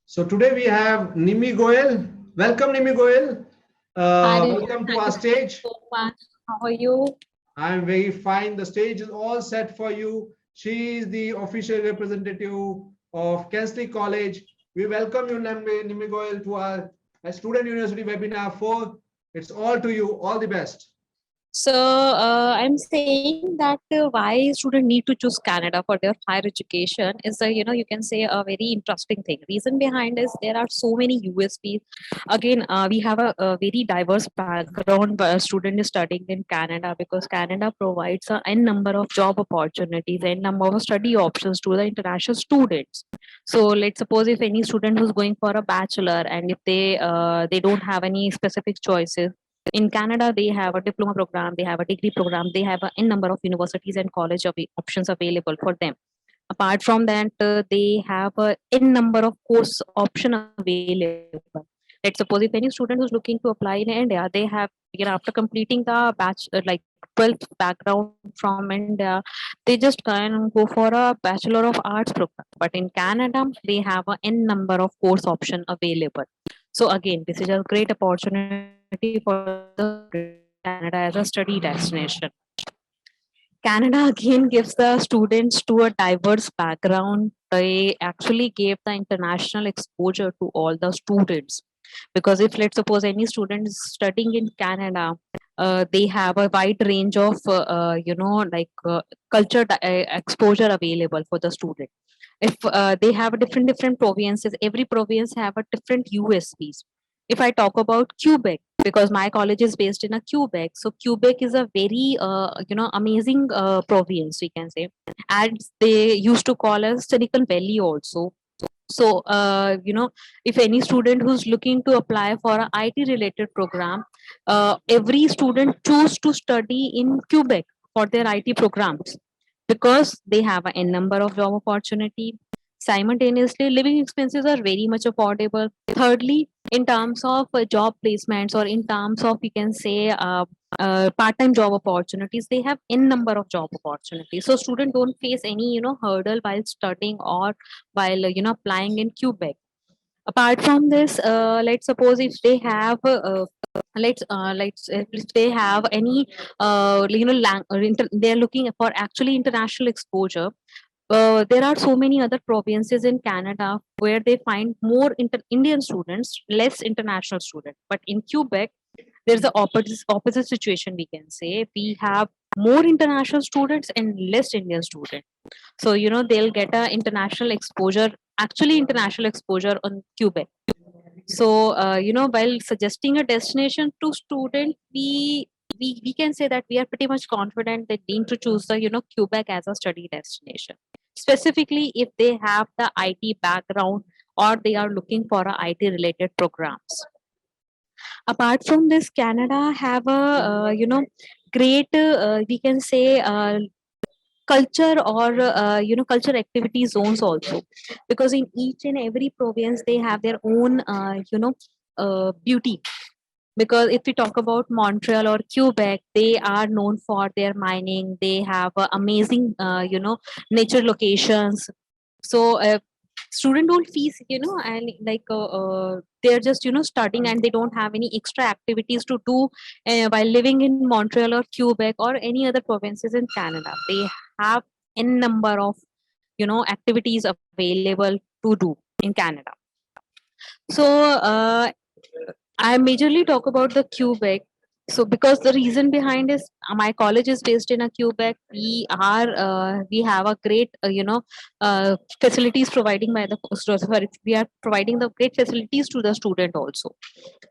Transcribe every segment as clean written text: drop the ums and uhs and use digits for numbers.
So today we have Nimi Goel. Welcome, Nimi Goel. Hi, Ritu. Welcome to Thank our you stage. so much. How are you? I'm very fine. The stage is all set for you. She is the official representative of Kensley College. We welcome you, Nimi Goel, to our Student University webinar 4. It's all to you. All the best. I'm saying that why students need to choose Canada for their higher education is, you can say a very interesting thing. Reason behind is there are so many USPs. Again, we have a very diverse background. Student is studying in Canada because Canada provides a n number of job opportunities and number of study options to the international students. So let's suppose if any student who's going for a bachelor and if they don't have any specific choices in Canada, they have a diploma program, they have a degree program, they have a n number of universities and college options available for them. Apart from that, they have a n number of course option available. Let's suppose if any student who's looking to apply in India, they have, after completing the like 12th background from India, they just can go for a Bachelor of Arts program. But in Canada, they have a n number of course option available. So again, this is a great opportunity for the student to select Canada as a study destination. Canada again gives the students to a diverse background. They actually gave the international exposure to all the students. Because if let's suppose any student is studying in Canada, they have a wide range of culture exposure available for the student. If they have different provinces, every province have a different USPs. If I talk about Quebec, because my college is based in a Quebec, so Quebec is a very amazing province, we can say, and they used to call us Silicon Valley also. So if any student who's looking to apply for a IT related program, every student choose to study in Quebec for their IT programs because they have a n number of job opportunity. Simultaneously, living expenses are very much affordable. Thirdly, in terms of job placements or in terms of, you can say, part-time job opportunities, they have n number of job opportunities. So students don't face any hurdle while studying or while applying in Quebec. Apart from this, let's suppose if they have if they have any they're looking for actually international exposure. There are so many other provinces in Canada where they find more Indian students, less international students. But in Quebec, there's the opposite situation, we can say. We have more international students and less Indian students. So they'll get a international exposure, actually international exposure on Quebec. So while suggesting a destination to student, we can say that we are pretty much confident that they need to choose the Quebec as a study destination, specifically if they have the IT background or they are looking for a IT related programs. Apart from this, Canada have a great we can say culture or culture activity zones also, because in each and every province they have their own beauty. Because if we talk about Montreal or Quebec, they are known for their mining. They have amazing nature locations. So student don't fees and like they're just studying and they don't have any extra activities to do while living in Montreal or Quebec or any other provinces in Canada. They have n number of activities available to do in Canada. So I majorly talk about the Quebec. So because the reason behind is my college is based in a Quebec. We have a great facilities providing by the sorry, we are providing the great facilities to the student also.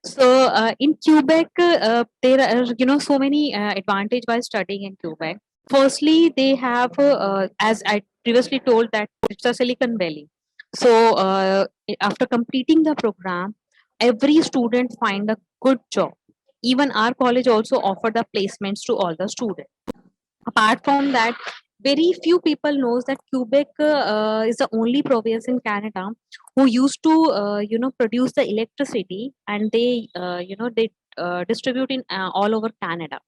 So in Quebec, there are so many advantage by studying in Quebec. Firstly, they have as I previously told that it's a Silicon Valley. So after completing the program, every student find a good job. Even our college also offer the placements to all the students. Apart from that, very few people knows that Quebec is the only province in Canada who used to produce the electricity, and they distribute in all over Canada.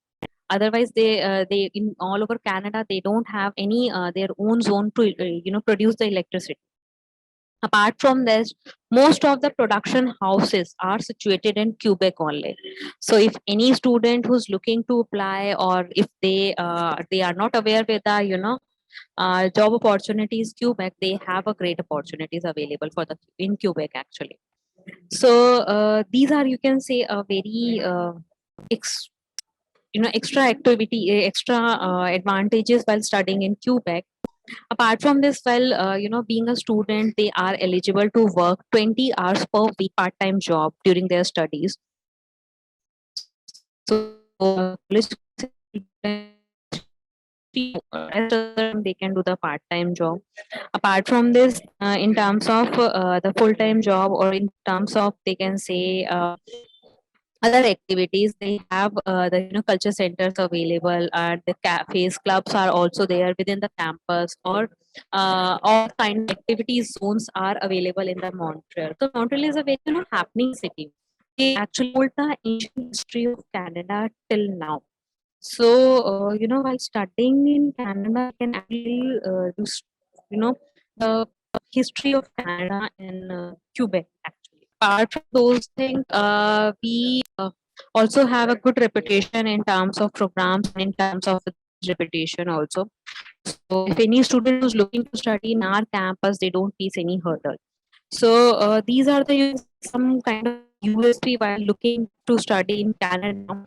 Otherwise, they in all over Canada they don't have any their own zone to produce the electricity. Apart from this, most of the production houses are situated in Quebec only. So if any student who's looking to apply, or if they are not aware with the job opportunities Quebec, they have a great opportunities available for the in Quebec actually. So these are, you can say, a very ex, extra activity, extra advantages while studying in Quebec. Apart from this, while being a student, they are eligible to work 20 hours per week part-time job during their studies. So college they can do the part-time job. Apart from this, in terms of the full-time job, or in terms of, they can say, other activities, they have the culture centers available, and the cafes, clubs are also there within the campus, or all kind of activities zones are available in the Montreal. So Montreal is a very happening city. They actually hold the ancient history of Canada till now. So while studying in Canada, I can actually you know the history of Canada in Quebec actually. Apart from those things, we also have a good reputation in terms of programs and in terms of reputation also. So if any student who's looking to study in our campus, they don't face any hurdle. So these are the some kind of USP while looking to study in Canada.